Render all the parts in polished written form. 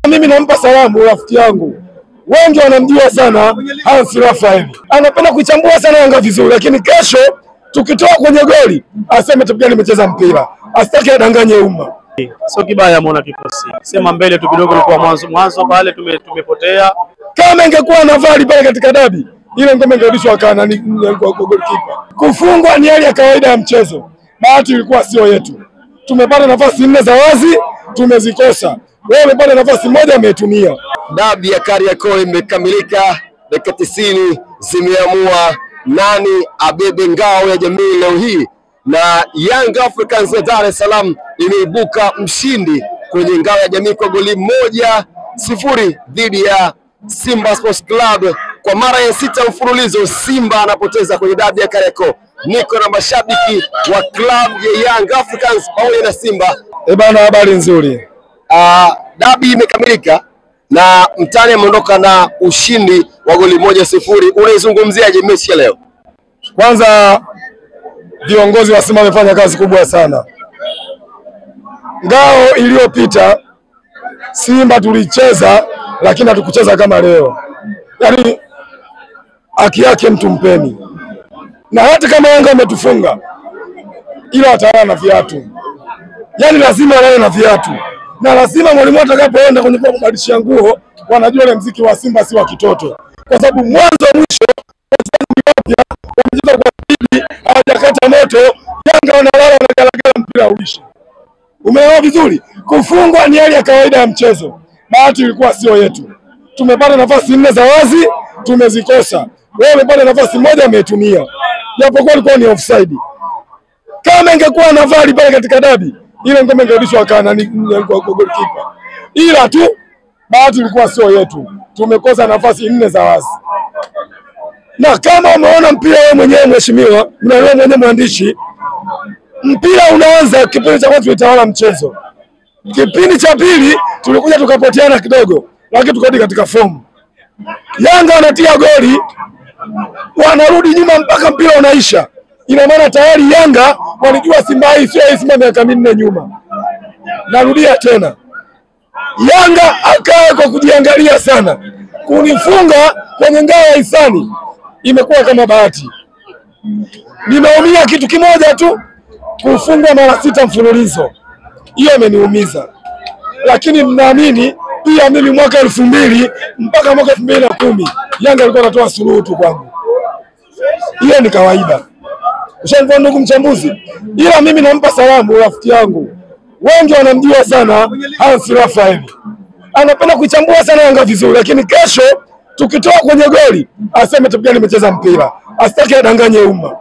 Mimi nampa salamu rafiki yangu. Wengi wanamjua sana Hans Raphael. Anapenda kuchambua sana Yanga vizuri, lakini kesho tukitoa kwenye goli aseme Top Gun nimecheza mpira. Asitaki adanganye umma. Sio kibaya muona kikosi. Sema mbele tu kidogo ilikuwa mwanzo pale tumepotea. Kama ingekuwa na vali pale katika dabi, ile ngome ingerudishwa kana ni goalkeeper. Kufungwa ni hali ya kawaida ya mchezo. Bahati ilikuwa sio yetu. Tumepata nafasi 4 za wazi, tumezikosa. Wewe umepata nafasi moja umetumia. Dabi ya Kariakoo imekamilika, dakika 90 zimeamua nani abebe ngao ya jamii leo hii, na Young Africans ya Dar es Salaam imeibuka mshindi kwenye ngao ya jamii kwa goli 1-0 dhidi ya Simba Sports Club. Kwa mara ya 6 mfululizo Simba anapoteza kwenye dabi ya Kariakoo. Niko na mashabiki wa club ya Young Africans pamoja na Simba. Bana, habari nzuri. Dabi imekamilika na mtani ameondoka na ushindi wa goli 1-0. Unaizungumziaje mechi ya leo? Kwanza viongozi wa Simba wamefanya kazi kubwa sana. Ngao iliyopita Simba tulicheza lakini hatukucheza kama leo. Yaani haki yake mtu mpeni. Na hata kama Yanga ametufunga ila atalala na viatu. Yaani lazima alale na viatu. Na lazima mwalimu atakapoenda kwenye kubadilisha nguo wanajua ile mziki wa Simba si wa kitoto. Kwa sababu mwanzo mwisho wamecheza kwa bidii, hawajakata moto, Yanga wanalala wanagalagala mpira uishe. Umeelewa vizuri? Kufungwa ni hali ya kawaida ya mchezo. Bahati ilikuwa sio yetu. Tumepata nafasi 4 za wazi, tumezikosa. Wewe umepata nafasi moja umetumia. Japokuwa ilikuwa ni offside. Kama ingekuwa na vali pale katika dabi, ile ngome ingerudishwa kana ni goalkeeper. Ila tu bahati ilikuwa sio yetu. Tumekosa nafasi 4 za wazi. Na kama umeona mpira wewe mwenyewe mheshimiwa, na wewe mwenyewe mwandishi, mpira unaanza kipindi cha kwanza tulitawala mchezo. Kipindi cha pili tulikuja tukapoteana kidogo, lakini tukarudi katika fomu. Yanga wanatia goli, wanarudi nyuma mpaka mpira unaisha. Ina maana tayari Yanga walijua Simba hii sio Simba miaka 4 nyuma. Narudia tena. Yanga akae kwa kujiangalia sana. Kunifunga kwenye ngao ya hisani imekuwa kama bahati. Nimeumia kitu kimoja tu, kufungwa mara 6 mfululizo. Hiyo imeniumiza. Lakini mnaamini pia mimi mwaka 2000 mpaka mwaka 2010 Yanga alikuwa anatoa suluhu tu kwangu. Hiyo ni kawaida. Ushaanza ndugu mchambuzi. Ila mimi nampa salamu rafiki yangu. Wengi wanamjua sana Hans Raphael. Anapenda kuchambua sana Yanga vizuri, lakini kesho tukitoa kwenye goli aseme Top Gun nimecheza mpira. Asitaki adanganye umma.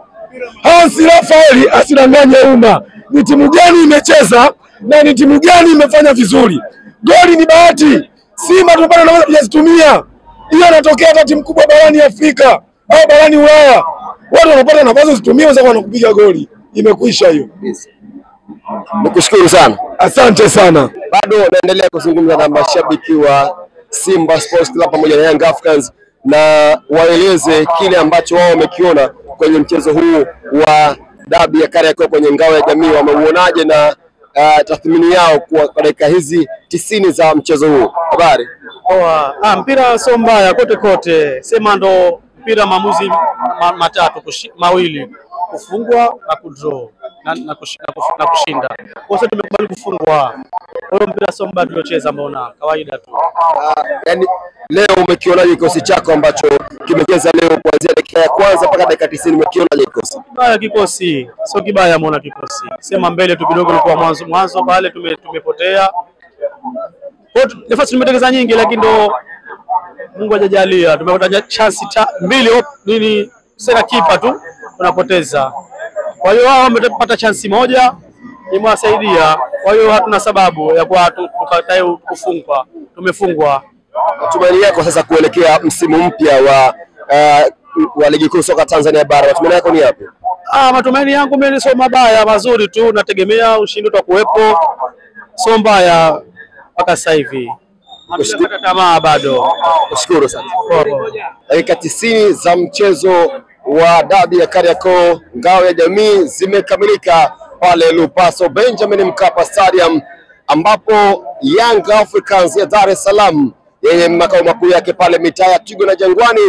Hans Raphael asidanganye umma. Ni timu gani imecheza na ni timu gani imefanya vizuri. Goli ni bahati. Simba tunapata nafasi kuzitumia. Hiyo inatokea hata timu kubwa barani Afrika au barani Ulaya. Watu wanapata nafasi kuzitumia wao wanakupiga goli. Imekwisha hiyo. Yes. Nikushukuru sana. Asante sana. Bado naendelea kuzungumza na mashabiki wa Simba Sports Club pamoja na Young Africans na waeleze kile ambacho wao wamekiona kwenye mchezo huu wa dabi ya Kariakoo kwenye ngao ya jamii. Wameuonaje na tathmini yao kwa dakika hizi 90 za mchezo huu? Habari. Mpira sio mbaya kote. Sema ndo mpira maamuzi matatu mawili, kufungwa na kudraw na kushinda. Kwa sababu tumekubali kufungwa. Kwa hiyo mpira sio mbaya tuliocheza, mbona kawaida tu. Yaani leo umekionaje kikosi chako ambacho kimecheza leo kuanzia dakika ya kwanza mpaka dakika 90? Umekionaje kikosi? Kibaya kikosi, sio kibaya muona kikosi. Sema mbele tu kidogo ilikuwa mwanzo pale tumepotea. Kwa nafasi tumetengeneza nyingi, lakini ndo Mungu hajajalia. Tumepata chance 2 sena kipa tu tunapoteza. Kwa hiyo wao wamepata chance moja imewasaidia. Kwa hiyo hatuna sababu ya kwa tukatae kufungwa. Tumefungwa. Matumaini yako sasa kuelekea msimu mpya wa ligi kuu soka Tanzania bara, matumaini yako ni yapi? Matumaini yangu mimi sio mabaya, mazuri tu, nategemea ushindi utakuwepo. Sio mbaya mpaka sasa hivi. Hatujakata tamaa bado. Kushukuru sana. Dakika 90 za mchezo wa dabi ya Kariakoo ngao ya jamii zimekamilika pale Lupaso Benjamin Mkapa Stadium, ambapo Young Africans ya Dar es Salaam yenye makao makuu yake pale mitaa ya Tigo na Jangwani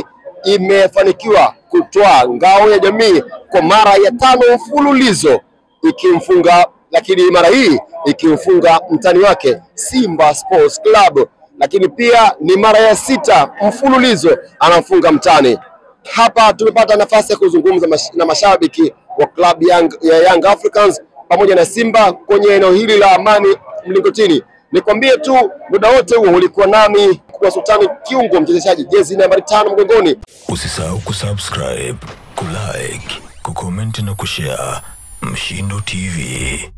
imefanikiwa kutoa ngao ya jamii kwa mara ya 5 mfululizo, ikimfunga, lakini mara hii ikimfunga mtani wake Simba Sports Club, lakini pia ni mara ya 6 mfululizo anamfunga mtani. Hapa tumepata nafasi ya kuzungumza na mashabiki wa club ya Young Africans pamoja na Simba kwenye eneo hili la Amani Mlingotini. Nikwambie tu muda wote huo ulikuwa nami kwa Sultani Kiungo, mchezeshaji jezi nambari 5 mgongoni. Usisahau kusubscribe, kulike, kucomment na kushare. Mshindo TV.